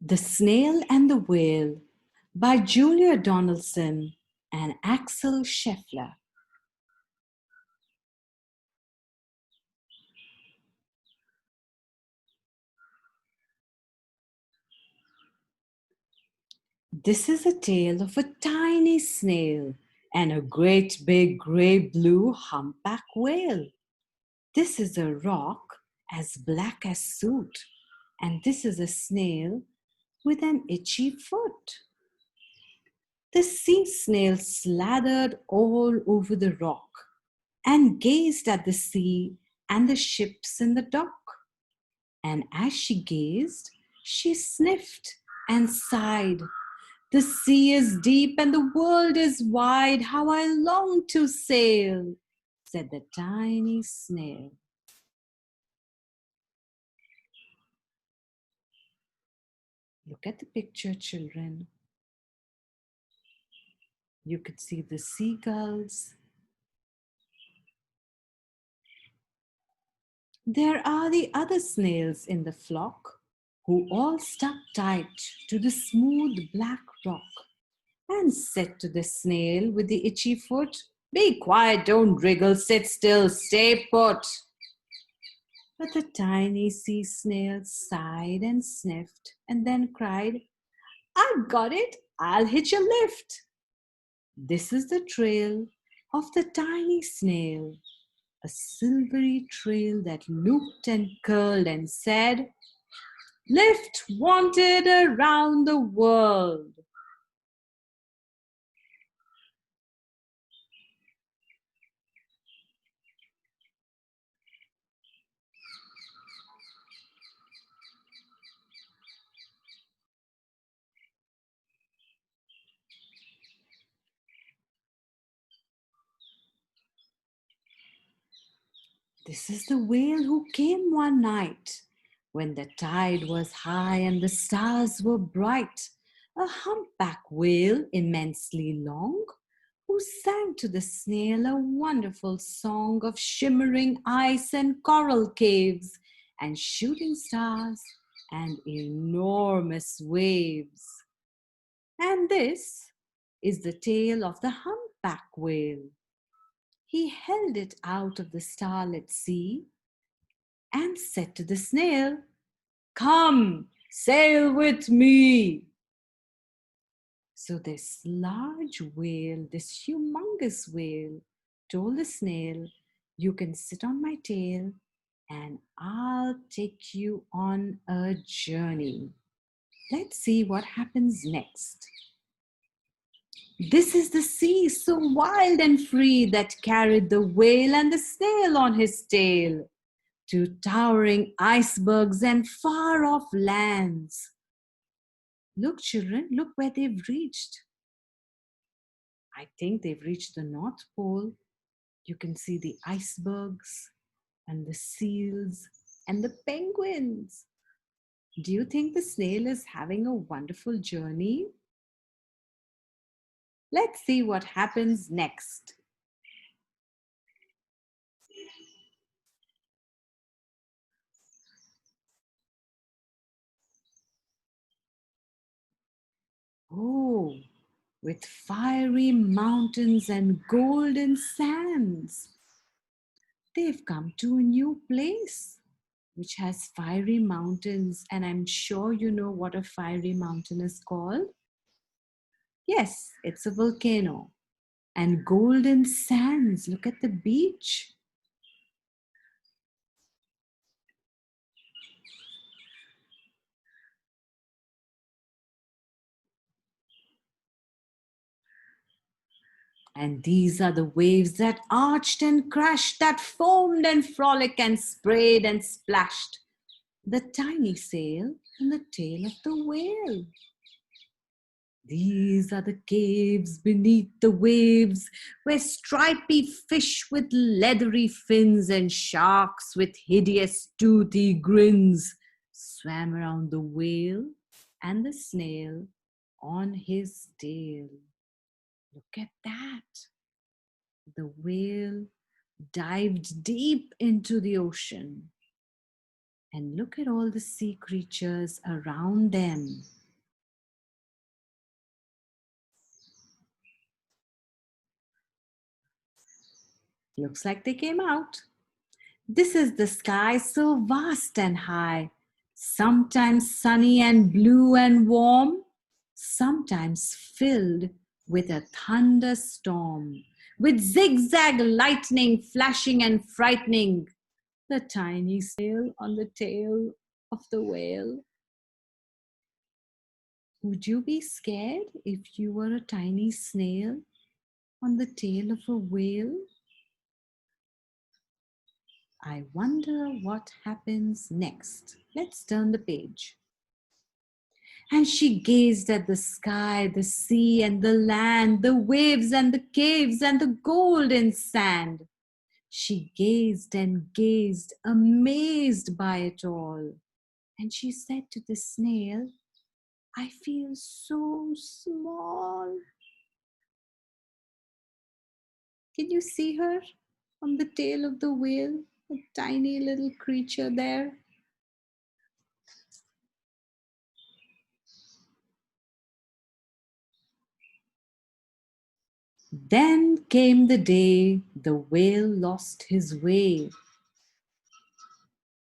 The Snail and the Whale by Julia Donaldson and Axel Scheffler. This is a tale of a tiny snail and a great big grey-blue humpback whale. This is a rock as black as soot, and this is a snail with an itchy foot. The sea snail slathered all over the rock and gazed at the sea and the ships in the dock. And as she gazed, she sniffed and sighed. The sea is deep and the world is wide. How I long to sail, said the tiny snail. Look at the picture, children. You could see the seagulls. There are the other snails in the flock, who all stuck tight to the smooth black rock and said to the snail with the itchy foot, "Be quiet, don't wriggle, sit still, stay put." But the tiny sea snail sighed and sniffed and then cried, "I've got it, I'll hitch a lift." This is the trail of the tiny snail, a silvery trail that looped and curled and said, "Lift wanted around the world." This is the whale who came one night when the tide was high and the stars were bright, a humpback whale immensely long, who sang to the snail a wonderful song of shimmering ice and coral caves and shooting stars and enormous waves. And this is the tale of the humpback whale. He held it out of the starlit sea and said to the snail, "Come, sail with me." So this large whale, this humongous whale, told the snail, "You can sit on my tail and I'll take you on a journey." Let's see what happens next. This is the sea so wild and free that carried the whale and the snail on his tail to towering icebergs and far off lands. Look, children, look where they've reached. I think they've reached the North Pole. You can see the icebergs and the seals and the penguins. Do you think the snail is having a wonderful journey? Let's see what happens next. Oh, with fiery mountains and golden sands. They've come to a new place which has fiery mountains, and I'm sure you know what a fiery mountain is called. Yes, it's a volcano. And golden sands. Look at the beach. And these are the waves that arched and crashed, that foamed and frolicked and sprayed and splashed. The tiny sail in the tail of the whale. These are the caves beneath the waves, where stripy fish with leathery fins and sharks with hideous toothy grins swam around the whale and the snail on his tail. Look at that. The whale dived deep into the ocean. And look at all the sea creatures around them. Looks like they came out. This is the sky so vast and high, sometimes sunny and blue and warm, sometimes filled with a thunderstorm, with zigzag lightning flashing and frightening the tiny snail on the tail of the whale. Would you be scared if you were a tiny snail on the tail of a whale? I wonder what happens next. Let's turn the page. And she gazed at the sky, the sea, and the land, the waves and the caves and the golden sand. She gazed and gazed, amazed by it all. And she said to the snail, I feel so small. Can you see her on the tail of the whale? A tiny little creature there. Then came the day the whale lost his way.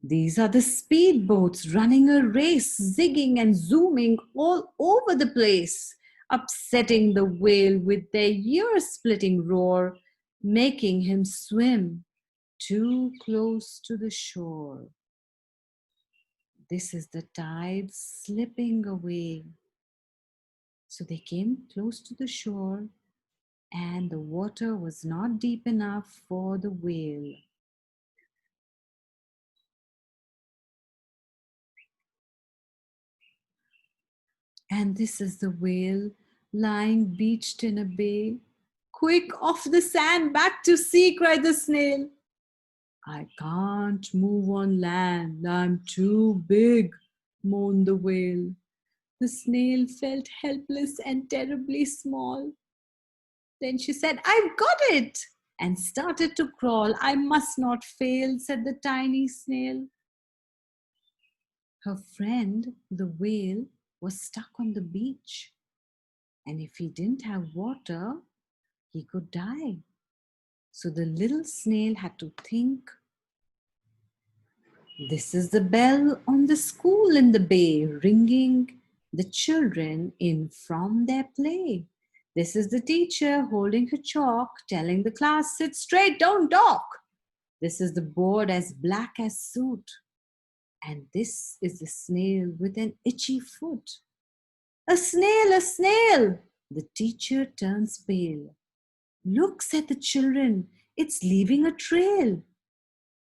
These are the speedboats running a race, zigging and zooming all over the place, upsetting the whale with their ear-splitting roar, making him swim too close to the shore. This is the tide slipping away. So they came close to the shore, and the water was not deep enough for the whale. And this is the whale lying beached in a bay. Quick, off the sand, back to sea, cried the snail. I can't move on land, I'm too big, moaned the whale. The snail felt helpless and terribly small. Then she said, I've got it, and started to crawl. I must not fail, said the tiny snail. Her friend, the whale, was stuck on the beach. And if he didn't have water, he could die. So the little snail had to think. This is the bell on the school in the bay, ringing the children in from their play. This is the teacher holding her chalk, telling the class, sit straight, don't talk. This is the board as black as soot. And this is the snail with an itchy foot. A snail, a snail! The teacher turns pale, looks at the children. It's leaving a trail.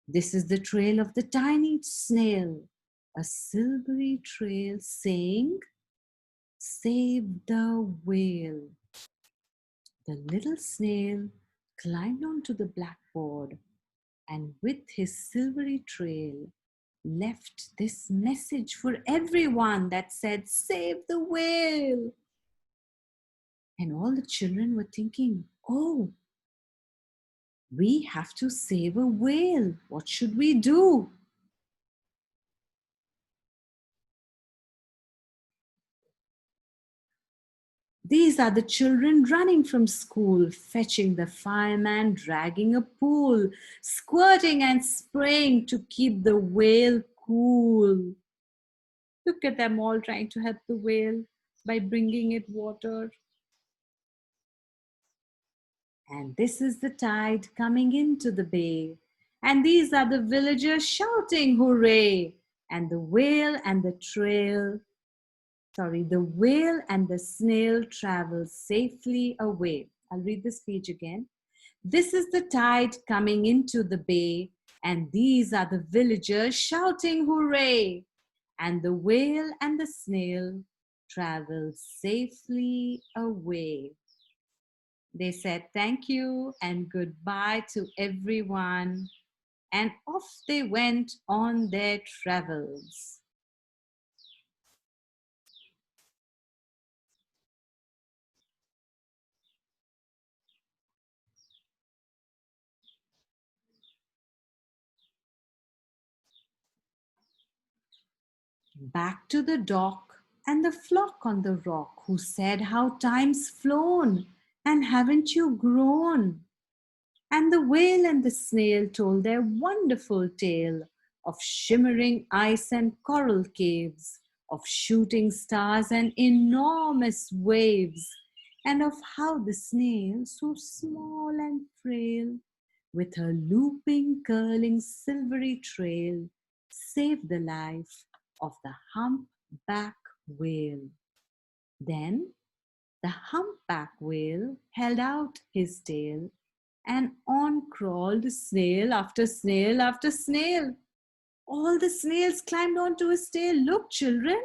This is the trail of the tiny snail, a silvery trail saying, save the whale. The little snail climbed onto the blackboard and with his silvery trail left this message for everyone that said, save the whale. And all the children were thinking, oh, we have to save a whale. What should we do? These are the children running from school, fetching the fireman, dragging a pool, squirting and spraying to keep the whale cool. Look at them all trying to help the whale by bringing it water. And this is the tide coming into the bay. And these are the villagers shouting hooray. And the whale and the whale and the snail travel safely away. I'll read this page again. This is the tide coming into the bay. And these are the villagers shouting hooray. And the whale and the snail travel safely away. They said thank you and goodbye to everyone, and off they went on their travels. Back to the dock and the flock on the rock, who said, how time's flown, and haven't you grown? And the whale and the snail told their wonderful tale of shimmering ice and coral caves, of shooting stars and enormous waves, and of how the snail, so small and frail, with her looping, curling, silvery trail, saved the life of the humpback whale. Then the humpback whale held out his tail, and on crawled snail after snail after snail. All the snails climbed onto his tail. Look, children,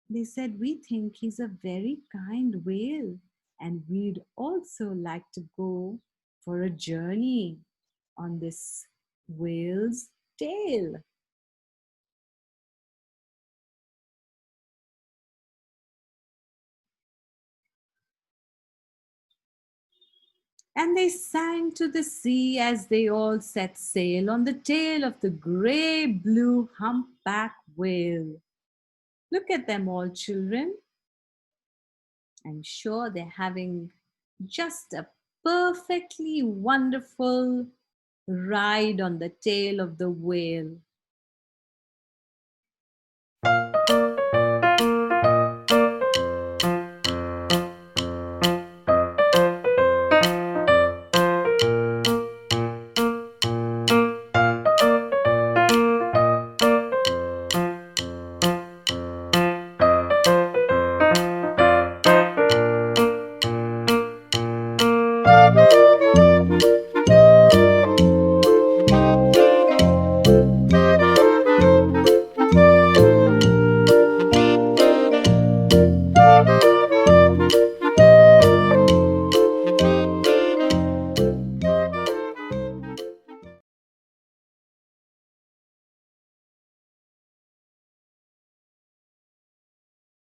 they said, we think he's a very kind whale, and we'd also like to go for a journey on this whale's tail. And they sang to the sea as they all set sail on the tail of the grey blue humpback whale. Look at them all, children. I'm sure they're having just a perfectly wonderful ride on the tail of the whale.